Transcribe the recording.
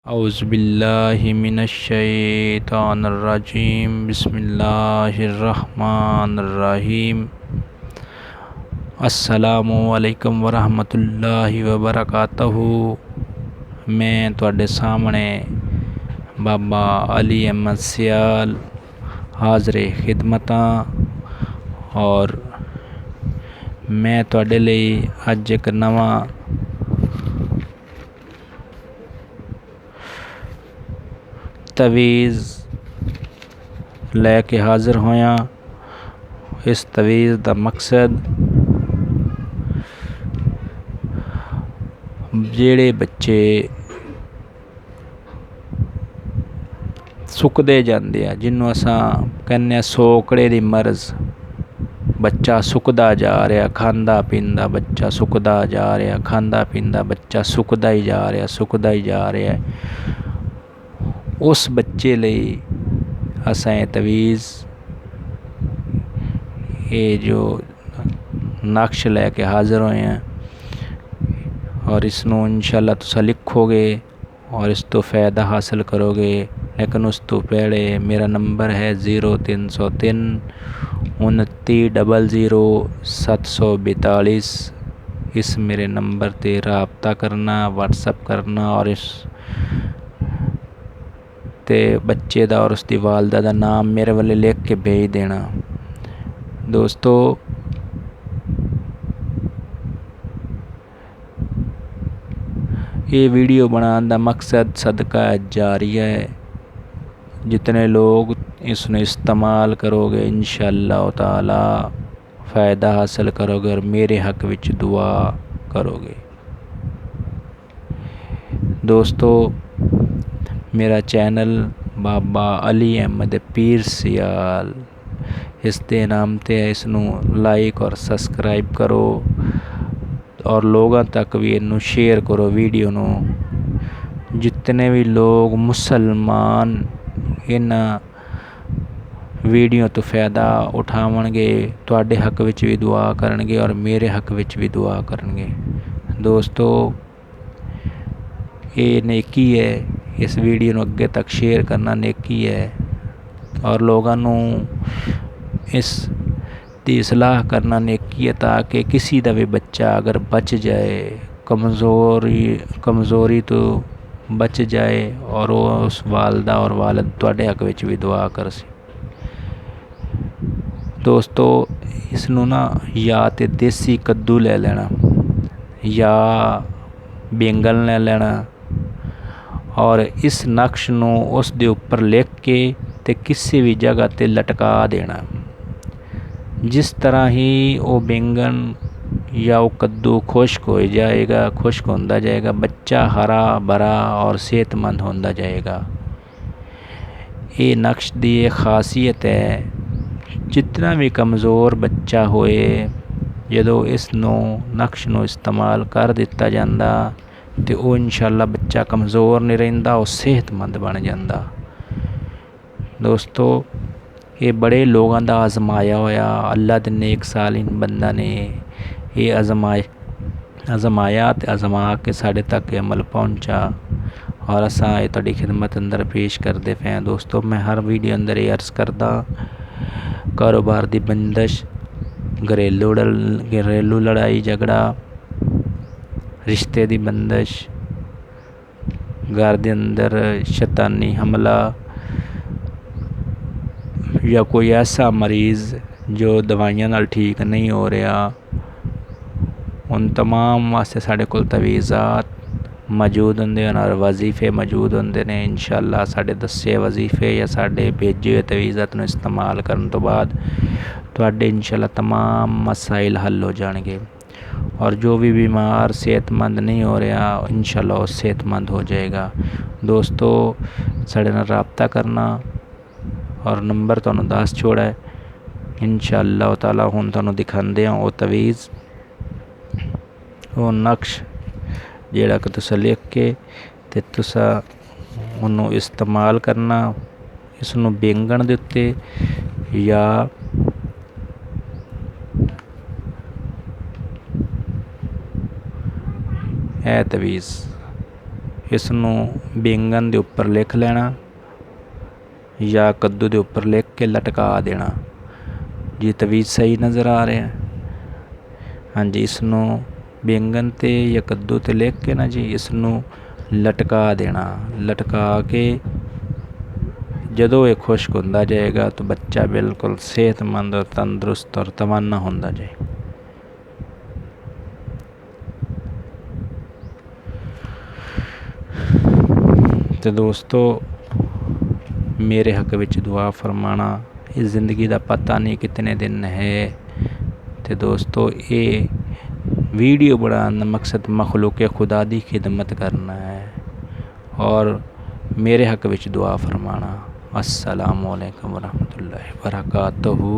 औज़ुबिल्लाहि मिनश्शैतानिर्रजीम बिस्मिल्लाहिर्रहमानिर्रहीम। अस्सलामु अलैकुम वरहमतुल्लाहि वबरकातुहू। मैं तुहाडे सामने बाबा अली अहमद सियाल हाज़रे खिदमत और मैं तुहाडे लई अज एक नवां तवीज़ लैके हाज़र होया। इस तवीज़ का मकसद जेड़े बच्चे सुकदे जांदे आ, जिन्हों असां कहने सोकड़े दी मर्ज़, बच्चा सुकदा जा रहा, खांदा पींदा बच्चा सुकदा जा रहा, खांदा पींदा बच्चा सुकदा ही जा रहा। उस बच्चे लई असां ये तवीज़ ये जो नक्श लैके हाज़र होए हैं और इसनों इंशाअल्लाह तुसा लिखोगे और इस तो फ़ायदा हासिल करोगे। लेकिन उस तो पहले मेरा नंबर है 0303 2900 742। इस मेरे नंबर ते रबता करना, व्हाट्सअप करना और इस ते बच्चे दा और उसकी वालदा दा नाम मेरे वाले लिख के भेज देना। दोस्तों, ये वीडियो बनाने का मकसद सदका जारिया है। जितने लोग इसने इस्तेमाल करोगे इंशाअल्लाह ताला फ़ायदा हासिल करोगे और मेरे हक विच दुआ करोगे। दोस्तों, मेरा चैनल बाबा अली अहमद पीर सियाल इस दे नाम ते है। इसनों लाइक और सबसक्राइब करो और लोगों तक भी इनू शेयर करो वीडियो नू। जितने भी लोग मुसलमान इन वीडियो तो फ़ायदा उठावणगे, तुहाडे हक विच भी दुआ करनगे और मेरे हक विच भी दुआ करनगे। दोस्तों, ये नेकी है, इस वीडियो नू अगे तक शेयर करना नेकी है और लोगों नू इस दी सलाह करना नेकी है, ताकि किसी का भी बच्चा अगर बच जाए, कमज़ोरी तो बच जाए और उस वालदा और वालिद तुहाडे हक विच भी दुआ कर सी। दोस्तों, इसनों ना या तो देसी कद्दू ले लेना या बैंगन ले लेना और इस नक्श नू उस दे उपर लिख के ते किसी भी जगह ते लटका देना। जिस तरह ही वो बैंगन या वो कद्दू खुश्क हो जाएगा, खुश्क होता जाएगा, बच्चा हरा भरा और सेहतमंद होता जाएगा। ये नक्श की एक खासियत है, जितना भी कमज़ोर बच्चा होए जदों इस नक्श नू इस्तेमाल कर दिता जाता तो वो इंशाअल्लाह बच्चा कमज़ोर नहीं रहिंदा, वो सेहतमंद बन जाता। दोस्तों, ये बड़े लोगों का आजमाया होया, अल्लाह दे नेक सालिन बंदा ने ये आजमाया ते आजमा के साढ़े तक अमल पहुँचा और असा ये तुहाडी खिदमत अंदर पेश करते पे हैं। दोस्तों, मैं हर वीडियो अंदर ये अर्ज़ करदा, कारोबार की बंदिश, घरेलू लड़ाई झगड़ा, रिश्ते की बंदिश, घर के अंदर शैतानी हमला या कोई ऐसा मरीज़ जो दवाइयां नाल ठीक नहीं हो रहा, उन तमाम वास्ते साढ़े कोल तवीज़ात मौजूद होंदे और वजीफे मौजूद होंदे ने। इंशाअल्लाह साढ़े दस्से वजीफे या साढ़े भेजे हुए तवीज़ात नू इस्तेमाल करने तो बाद तुहाडे इंशाअल्लाह तमाम मसाइल हल हो जाएंगे और जो भी बीमार सेहतमंद नहीं हो रहा इंशाअल्लाह वो सेहतमंद हो जाएगा। दोस्तों, साढ़े नाल रबता करना और नंबर तुहानूं दस छोड़ा है। इंशाअल्लाह ताला हुण तुहानूं दिखांदे आ वो तवीज़, वो नक्श जिहड़ा कि तुसां लिख के ते तुसां उन्होंने इस्तेमाल करना। इसनों बैंगन दे उत्ते या तवीज़ इस नूं बैंगन दे उपर लिख लेना या कद्दू दे उपर लिख के लटका देना। जी तवीज़ सही नज़र आ रहा है। हाँ जी, इसनूं बैंगन ते या कद्दू ते लिख के ना जी इसनूं लटका देना। लटका के जदों ये खुश्क होंदा जाएगा तो बच्चा बिल्कुल सेहतमंद और तंदुरुस्त और तवाना होंदा जाए। तो दोस्तों, मेरे हक विच दुआ फरमाना। इस ज़िंदगी का पता नहीं कितने दिन है। तो दोस्तों, ये वीडियो बनाने का मकसद मखलूक खुदा की खिदमत करना है और मेरे हक विच दुआ फरमाना। अस्सलामु अलैकुम वरहमतुल्लाहि वबरकातुहू।